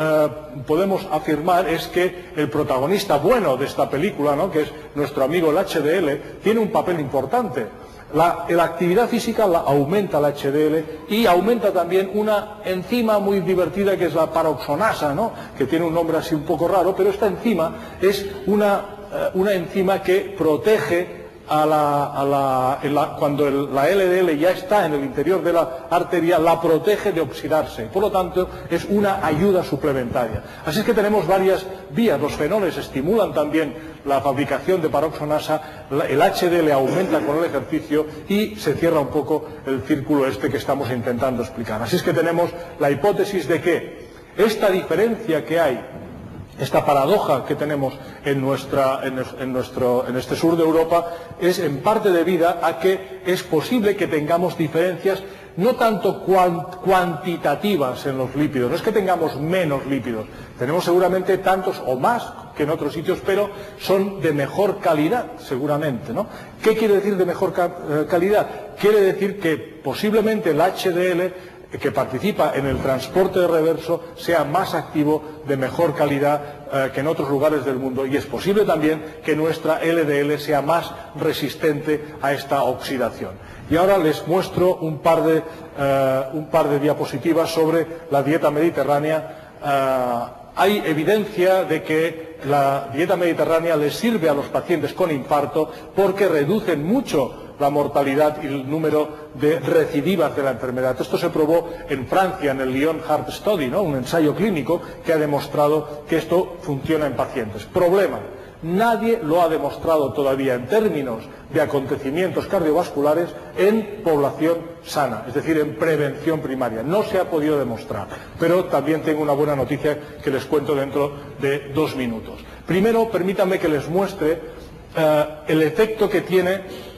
podemos afirmar es que el protagonista bueno de esta película, ¿no?, que es nuestro amigo el HDL, tiene un papel importante. La actividad física aumenta el HDL y aumenta también una enzima muy divertida que es la paroxonasa, ¿no?, que tiene un nombre así un poco raro, pero esta enzima es una enzima que protege cuando la LDL ya está en el interior de la arteria, la protege de oxidarse. Por lo tanto, es una ayuda suplementaria. Así es que tenemos varias vías. Los fenoles estimulan también la fabricación de paroxonasa, el HDL aumenta con el ejercicio y se cierra un poco el círculo este que estamos intentando explicar. Así es que tenemos la hipótesis de que esta diferencia que hay, esta paradoja que tenemos en este sur de Europa es en parte debida a que es posible que tengamos diferencias no tanto cuantitativas en los lípidos, no es que tengamos menos lípidos, tenemos seguramente tantos o más que en otros sitios, pero son de mejor calidad seguramente, ¿no? ¿Qué quiere decir de mejor calidad? Quiere decir que posiblemente el HDL que participa en el transporte de reverso sea más activo, de mejor calidad que en otros lugares del mundo, y es posible también que nuestra LDL sea más resistente a esta oxidación. Y ahora les muestro un par de diapositivas sobre la dieta mediterránea. Hay evidencia de que la dieta mediterránea les sirve a los pacientes con infarto porque reducen mucho la mortalidad y el número de recidivas de la enfermedad. Esto se probó en Francia, en el Lyon Heart Study, ¿no?, un ensayo clínico que ha demostrado que esto funciona en pacientes. Problema: nadie lo ha demostrado todavía en términos de acontecimientos cardiovasculares en población sana, es decir, en prevención primaria. No se ha podido demostrar. Pero también tengo una buena noticia que les cuento dentro de 2 minutos. Primero, permítanme que les muestre el efecto que tiene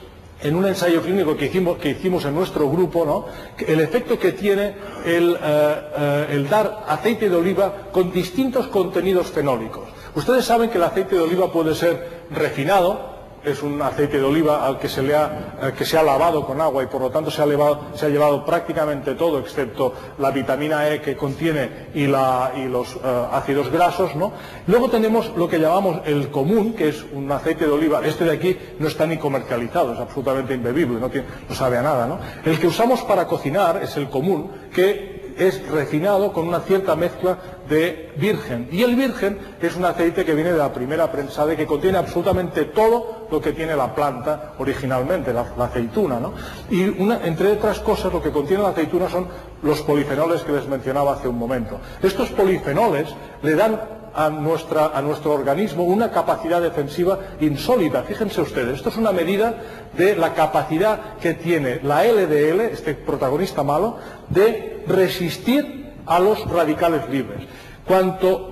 en un ensayo clínico que hicimos en nuestro grupo, ¿no?, el efecto que tiene el dar aceite de oliva con distintos contenidos fenólicos. Ustedes saben que el aceite de oliva puede ser refinado, es un aceite de oliva al que se ha lavado con agua y por lo tanto se ha llevado prácticamente todo excepto la vitamina E que contiene y los ácidos grasos, ¿no? Luego tenemos lo que llamamos el común, que es un aceite de oliva. Este de aquí no está ni comercializado, es absolutamente imbebible, no sabe a nada, ¿no? El que usamos para cocinar es el común, que es refinado con una cierta mezcla de virgen. Y el virgen es un aceite que viene de la primera prensada y que contiene absolutamente todo lo que tiene la planta originalmente, la aceituna, ¿no? Y entre otras cosas lo que contiene la aceituna son los polifenoles que les mencionaba hace un momento. Estos polifenoles le dan a nuestro organismo una capacidad defensiva insólita. Fíjense ustedes, esto es una medida de la capacidad que tiene la LDL, este protagonista malo, de resistir a los radicales libres. Cuanto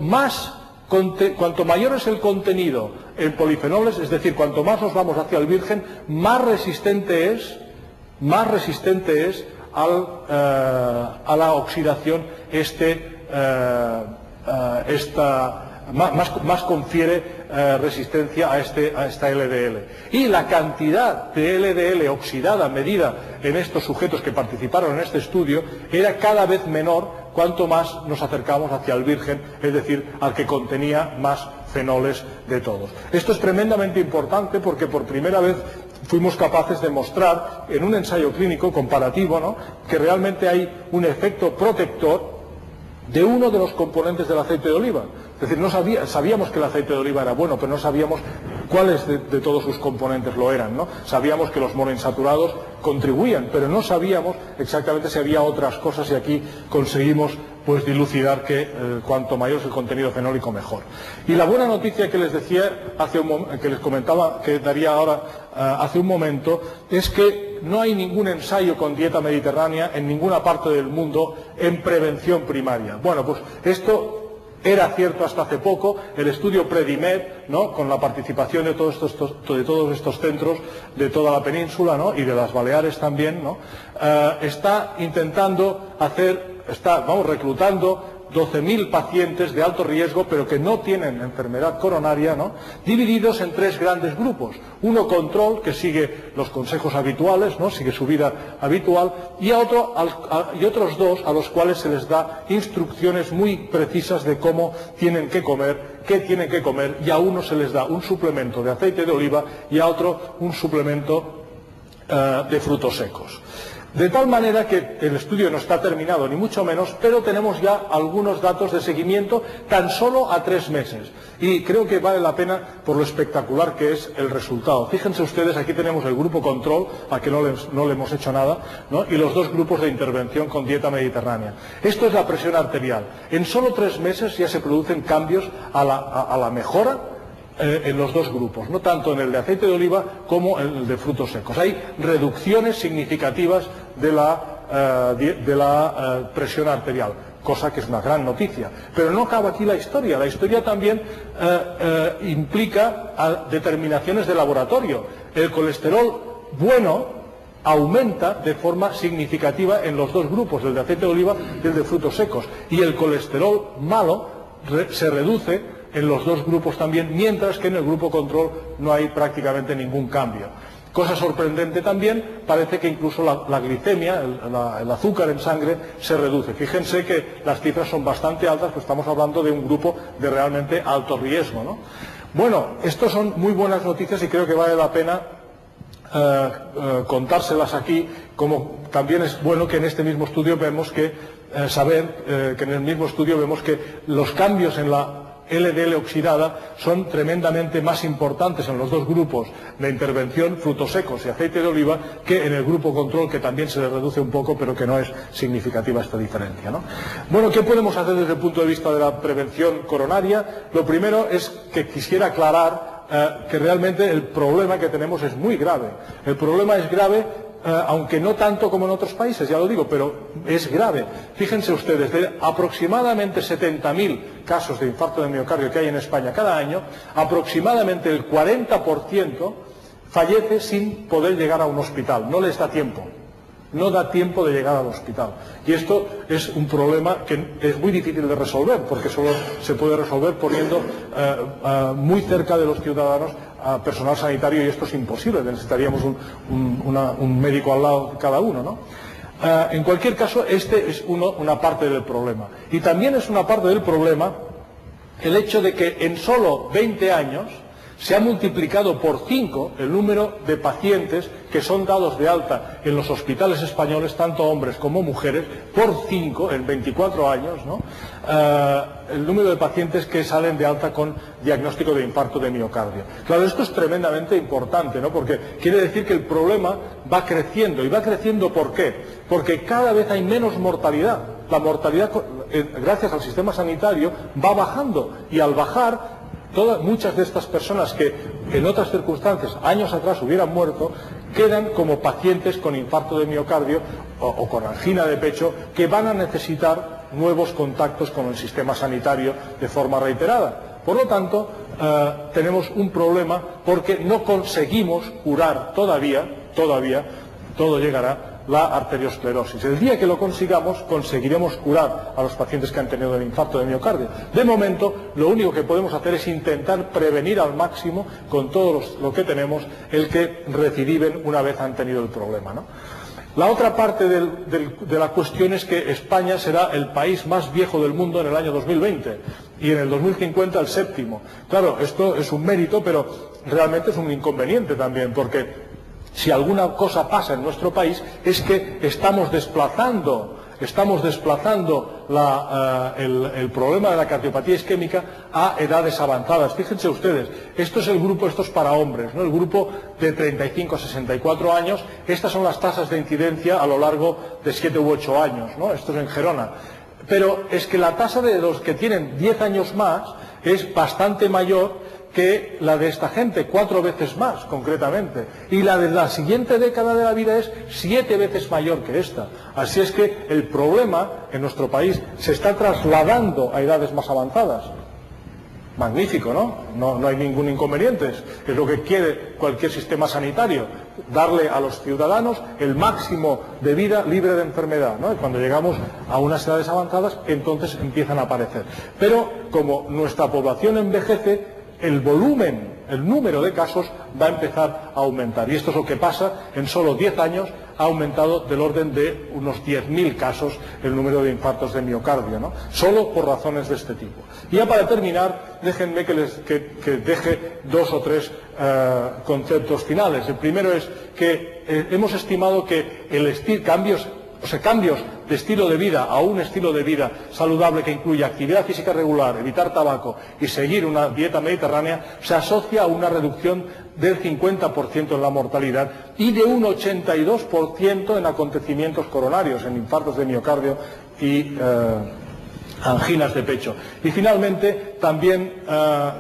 mayor es el contenido en polifenoles, es decir, cuanto más nos vamos hacia el virgen, más resistente es a la oxidación más confiere resistencia a esta LDL. Y la cantidad de LDL oxidada medida en estos sujetos que participaron en este estudio era cada vez menor cuanto más nos acercamos hacia el virgen, es decir, al que contenía más fenoles de todos. Esto es tremendamente importante porque por primera vez fuimos capaces de mostrar en un ensayo clínico comparativo, ¿no?, que realmente hay un efecto protector de uno de los componentes del aceite de oliva. Es decir, sabíamos que el aceite de oliva era bueno, pero no sabíamos cuáles de todos sus componentes lo eran, ¿no? Sabíamos que los monoinsaturados contribuían, pero no sabíamos exactamente si había otras cosas, y aquí conseguimos pues dilucidar que cuanto mayor es el contenido fenólico mejor. Y la buena noticia que les decía que les comentaba que daría ahora hace un momento es que no hay ningún ensayo con dieta mediterránea en ninguna parte del mundo en prevención primaria. Bueno, pues esto era cierto hasta hace poco. El estudio Predimed, ¿no?, con la participación de todos estos centros de toda la península, ¿no?, y de las Baleares también, ¿no?, está reclutando 12.000 pacientes de alto riesgo, pero que no tienen enfermedad coronaria, ¿no?, divididos en 3 grandes grupos. Uno control, que sigue los consejos habituales, ¿no?, sigue su vida habitual, y otros 2 a los cuales se les da instrucciones muy precisas de cómo tienen que comer, qué tienen que comer, y a uno se les da un suplemento de aceite de oliva y a otro un suplemento de frutos secos. De tal manera que el estudio no está terminado, ni mucho menos, pero tenemos ya algunos datos de seguimiento tan solo a 3 meses. Y creo que vale la pena por lo espectacular que es el resultado. Fíjense ustedes, aquí tenemos el grupo control, a que no le hemos hecho nada, ¿no?, y los 2 grupos de intervención con dieta mediterránea. Esto es la presión arterial. En solo 3 meses ya se producen cambios a la mejora en los 2 grupos, no tanto en el de aceite de oliva como en el de frutos secos. Hay reducciones significativas de la presión arterial, cosa que es una gran noticia. Pero no acaba aquí la historia. La historia también implica determinaciones de laboratorio. El colesterol bueno aumenta de forma significativa en los 2 grupos, el de aceite de oliva y el de frutos secos. Y el colesterol malo se reduce en los 2 grupos también, mientras que en el grupo control no hay prácticamente ningún cambio. Cosa sorprendente también, parece que incluso la glicemia, el azúcar en sangre, se reduce. Fíjense que las cifras son bastante altas, pues estamos hablando de un grupo de realmente alto riesgo, ¿no? Bueno, estas son muy buenas noticias y creo que vale la pena contárselas aquí, como también es bueno que en este mismo estudio vemos que que en el mismo estudio vemos que los cambios en la LDL oxidada son tremendamente más importantes en los 2 grupos de intervención, frutos secos y aceite de oliva, que en el grupo control, que también se le reduce un poco, pero que no es significativa esta diferencia, ¿no? Bueno, ¿qué podemos hacer desde el punto de vista de la prevención coronaria? Lo primero es que quisiera aclarar que realmente el problema que tenemos es muy grave. El problema es grave, aunque no tanto como en otros países, ya lo digo, pero es grave. Fíjense ustedes, de aproximadamente 70.000 casos de infarto de miocardio que hay en España cada año, aproximadamente el 40% fallece sin poder llegar a un hospital, no les da tiempo. no da tiempo de llegar al hospital. Y esto es un problema que es muy difícil de resolver, porque solo se puede resolver poniendo muy cerca de los ciudadanos a personal sanitario, y esto es imposible, necesitaríamos un médico al lado de cada uno, ¿no? En cualquier caso, este es una parte del problema. Y también es una parte del problema el hecho de que en solo 20 años se ha multiplicado por 5 el número de pacientes que son dados de alta en los hospitales españoles, tanto hombres como mujeres, por 5 en 24 años, ¿no? El número de pacientes que salen de alta con diagnóstico de infarto de miocardio. Claro, esto es tremendamente importante, ¿no? Porque quiere decir que el problema va creciendo. ¿Y va creciendo por qué? Porque cada vez hay menos mortalidad. La mortalidad, gracias al sistema sanitario, va bajando, y al bajar, muchas de estas personas que en otras circunstancias, años atrás, hubieran muerto, quedan como pacientes con infarto de miocardio o con angina de pecho, que van a necesitar nuevos contactos con el sistema sanitario de forma reiterada. Por lo tanto, tenemos un problema porque no conseguimos curar todavía, todo llegará, la arteriosclerosis. El día que lo consigamos, conseguiremos curar a los pacientes que han tenido el infarto de miocardio. De momento, lo único que podemos hacer es intentar prevenir al máximo, con todo lo que tenemos, el que recidiven una vez han tenido el problema, ¿no? La otra parte de la cuestión es que España será el país más viejo del mundo en el año 2020 y en el 2050 el 7º. Claro, esto es un mérito, pero realmente es un inconveniente también, porque si alguna cosa pasa en nuestro país es que estamos desplazando el problema de la cardiopatía isquémica a edades avanzadas. Fíjense ustedes, esto es para hombres, ¿no? El grupo de 35 a 64 años, estas son las tasas de incidencia a lo largo de 7 u 8 años, ¿no? Esto es en Gerona. Pero es que la tasa de los que tienen 10 años más es bastante mayor que la de esta gente, 4 veces más concretamente, y la de la siguiente década de la vida es 7 veces mayor que esta. Así es que el problema en nuestro país se está trasladando a edades más avanzadas. Magnífico, ¿no? No hay ningún inconveniente, es lo que quiere cualquier sistema sanitario, darle a los ciudadanos el máximo de vida libre de enfermedad, ¿no? Y cuando llegamos a unas edades avanzadas, entonces empiezan a aparecer. Pero como nuestra población envejece, el volumen, el número de casos va a empezar a aumentar. Y esto es lo que pasa: en solo 10 años ha aumentado del orden de unos 10.000 casos el número de infartos de miocardio, ¿no? Solo por razones de este tipo. Y ya para terminar, déjenme que deje 2 o 3 conceptos finales. El primero es que hemos estimado que cambios de estilo de vida a un estilo de vida saludable que incluya actividad física regular, evitar tabaco y seguir una dieta mediterránea, se asocia a una reducción del 50% en la mortalidad y de un 82% en acontecimientos coronarios, en infartos de miocardio y anginas de pecho. Y finalmente, también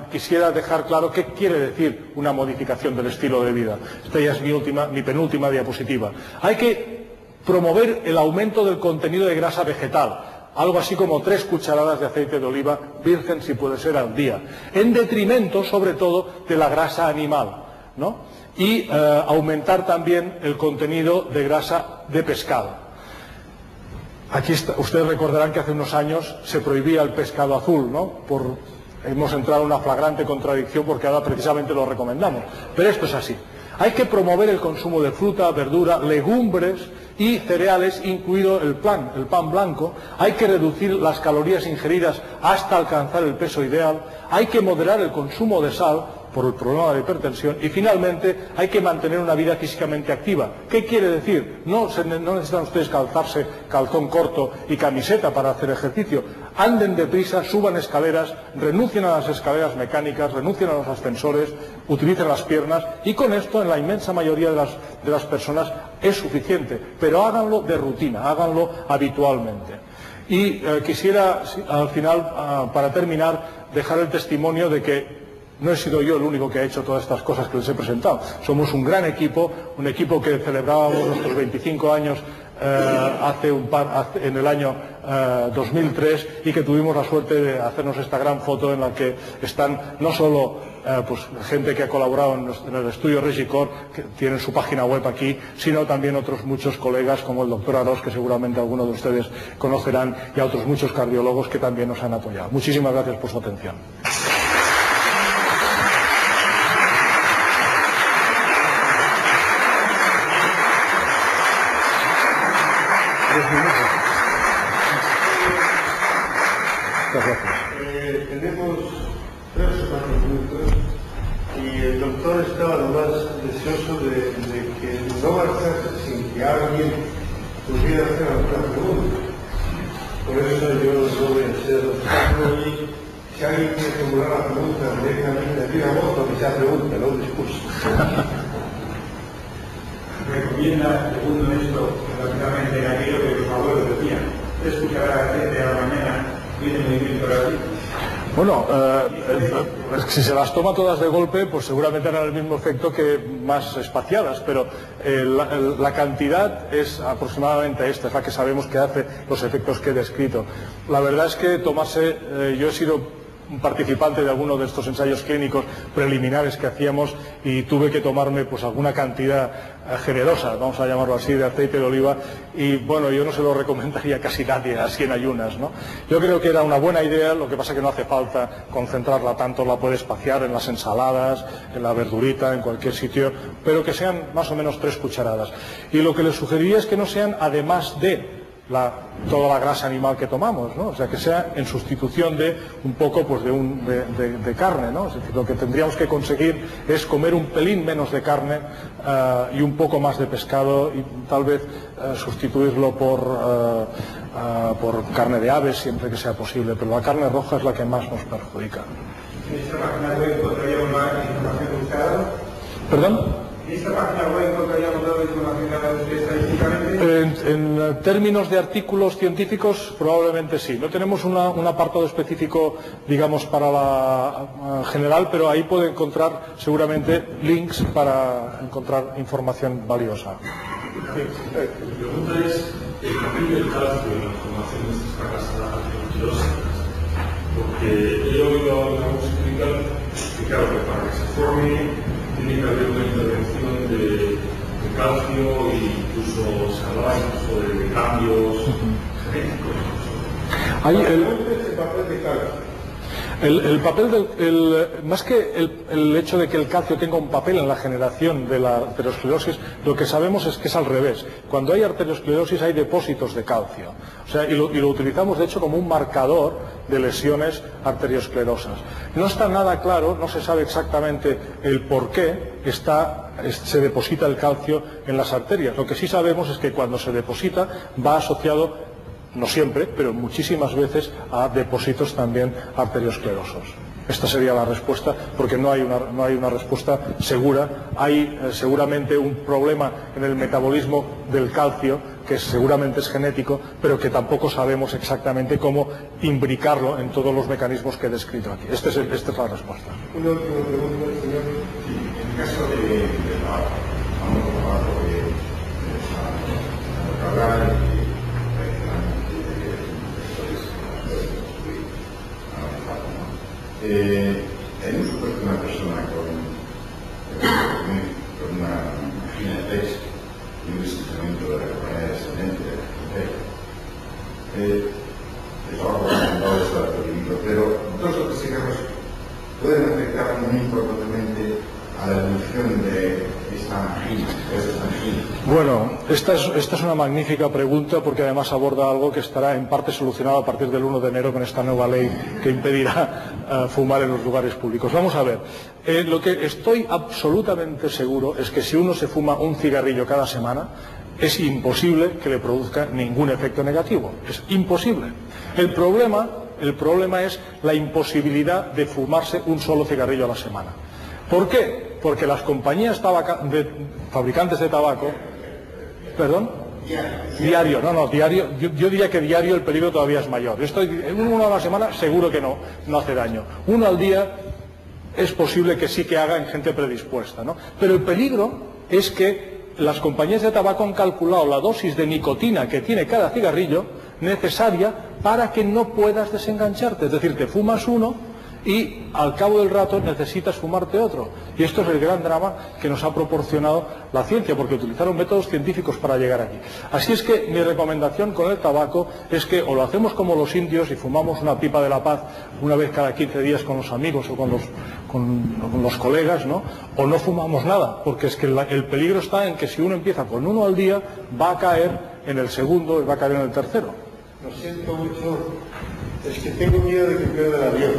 quisiera dejar claro qué quiere decir una modificación del estilo de vida. Esta ya es mi penúltima diapositiva. Hay que promover el aumento del contenido de grasa vegetal, algo así como 3 cucharadas de aceite de oliva virgen, si puede ser, al día, en detrimento sobre todo de la grasa animal, ¿no? Y aumentar también el contenido de grasa de pescado. Aquí ustedes recordarán que hace unos años se prohibía el pescado azul, ¿no? Hemos entrado en una flagrante contradicción porque ahora precisamente lo recomendamos, pero esto es así. Hay que promover el consumo de fruta, verdura, legumbres y cereales, incluido el pan blanco. Hay que reducir las calorías ingeridas hasta alcanzar el peso ideal. Hay que moderar el consumo de sal por el problema de la hipertensión. Y finalmente hay que mantener una vida físicamente activa. ¿Qué quiere decir? No necesitan ustedes calzarse calzón corto y camiseta para hacer ejercicio. Anden deprisa, suban escaleras, renuncien a las escaleras mecánicas, renuncien a los ascensores, utilicen las piernas, y con esto en la inmensa mayoría de las personas es suficiente. Pero háganlo de rutina, háganlo habitualmente. Y quisiera al final, para terminar, dejar el testimonio de que no he sido yo el único que ha hecho todas estas cosas que les he presentado. Somos un gran equipo, un equipo que celebrábamos nuestros 25 años en el año 2003 y que tuvimos la suerte de hacernos esta gran foto en la que están no solo pues, gente que ha colaborado en el estudio Regicor, que tienen su página web aquí, sino también otros muchos colegas como el doctor Arós, que seguramente algunos de ustedes conocerán, y a otros muchos cardiólogos que también nos han apoyado. Muchísimas gracias por su atención. Tenemos 3 o 4 minutos y el doctor estaba lo más deseoso de que no marcharse sin que alguien pudiera hacer alguna pregunta. Por eso yo no voy a ser obstáculo y si alguien quiere formular la pregunta directamente aquí a voz, que sea pregunta, no un discurso. Recomienda, segundo esto, prácticamente aquello que los abuelos decían, 3 cucharadas a la mañana viene muy bien para ti. Bueno, si se las toma todas de golpe, pues seguramente harán el mismo efecto que más espaciadas, pero la cantidad es aproximadamente esta, es la que sabemos que hace los efectos que he descrito. La verdad es que yo he sido un participante de alguno de estos ensayos clínicos preliminares que hacíamos y tuve que tomarme pues alguna cantidad generosa, vamos a llamarlo así, de aceite de oliva, y bueno, yo no se lo recomendaría a casi nadie así en ayunas, ¿no? Yo creo que era una buena idea, lo que pasa es que no hace falta concentrarla tanto, la puede espaciar en las ensaladas, en la verdurita, en cualquier sitio, pero que sean más o menos 3 cucharadas. Y lo que les sugeriría es que no sean además de toda la grasa animal que tomamos, ¿no? O sea, que sea en sustitución de un poco pues de carne, ¿no? Es decir, lo que tendríamos que conseguir es comer un pelín menos de carne y un poco más de pescado y tal vez sustituirlo por carne de aves siempre que sea posible, pero la carne roja es la que más nos perjudica. ¿En esta página web encontraríamos más información buscada? ¿Perdón? ¿En esta página web encontraríamos toda la información que ha dado usted estadísticamente? En términos de artículos científicos, probablemente sí. No tenemos un apartado específico, digamos, para la general, pero ahí puede encontrar seguramente links para encontrar información valiosa. Mi pregunta es el papel del calcio en la formación de estas placas aterosclerosas, porque he oído a algunos explicar que, claro, que para que se forme tiene que haber una intervención de calcio e incluso se hablaba incluso de cambios genéticos. El papel más que el hecho de que el calcio tenga un papel en la generación de la arteriosclerosis, lo que sabemos es que es al revés. Cuando hay arteriosclerosis hay depósitos de calcio. O sea, y lo utilizamos de hecho como un marcador de lesiones arteriosclerosas. No está nada claro, no se sabe exactamente el por qué se deposita el calcio en las arterias. Lo que sí sabemos es que cuando se deposita va asociado, no siempre, pero muchísimas veces, a depósitos también arteriosclerosos. Esta sería la respuesta, porque no hay una respuesta segura. Hay seguramente un problema en el metabolismo del calcio, que seguramente es genético, pero que tampoco sabemos exactamente cómo imbricarlo en todos los mecanismos que he descrito aquí. Esta es la respuesta. Una última pregunta, señor. Sí, en el caso de hemos supuesto una persona con una angina de pecho y un deslizamiento de la compañía descendente de la estaba recomendado esto al peligro, pero todos los sigamos pueden afectar muy importantemente a la evolución de esta angina, de estas anginas. Bueno, esta es una magnífica pregunta porque además aborda algo que estará en parte solucionado a partir del 1 de enero con esta nueva ley que impedirá fumar en los lugares públicos. Vamos a ver, lo que estoy absolutamente seguro es que si uno se fuma un cigarrillo cada semana, es imposible que le produzca ningún efecto negativo. Es imposible. El problema es la imposibilidad de fumarse un solo cigarrillo a la semana. ¿Por qué? Porque las compañías fabricantes de tabaco... ¿Perdón? Diario. Diario. Yo diría que diario el peligro todavía es mayor. Uno a la semana seguro que no hace daño. Uno al día es posible que sí que haga en gente predispuesta, ¿no? Pero el peligro es que las compañías de tabaco han calculado la dosis de nicotina que tiene cada cigarrillo necesaria para que no puedas desengancharte. Es decir, te fumas uno y al cabo del rato necesitas fumarte otro. Y esto es el gran drama que nos ha proporcionado la ciencia, porque utilizaron métodos científicos para llegar aquí. Así es que mi recomendación con el tabaco es que o lo hacemos como los indios y fumamos una pipa de la paz una vez cada 15 días con los amigos o con los colegas, ¿no? O no fumamos nada, porque es que el peligro está en que si uno empieza con uno al día, va a caer en el segundo y va a caer en el tercero. Lo siento mucho, es que tengo miedo de que pierda el avión.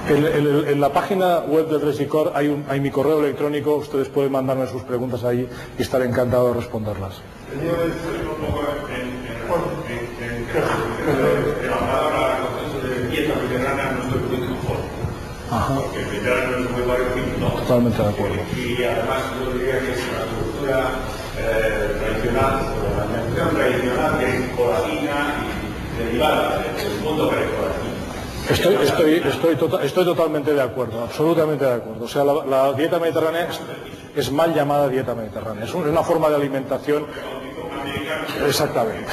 En la página web del Resicor hay mi correo electrónico, ustedes pueden mandarme sus preguntas ahí y estaré encantado de responderlas. Señores, porque el mediterráneo es muy parecido. Totalmente de acuerdo. Y además yo diría que es una cultura tradicional, la alimentación tradicional que es corazina y derivada del mundo precorazina. Estoy totalmente de acuerdo, absolutamente de acuerdo. O sea, la dieta mediterránea es mal llamada dieta mediterránea. Es una forma de alimentación. Exactamente.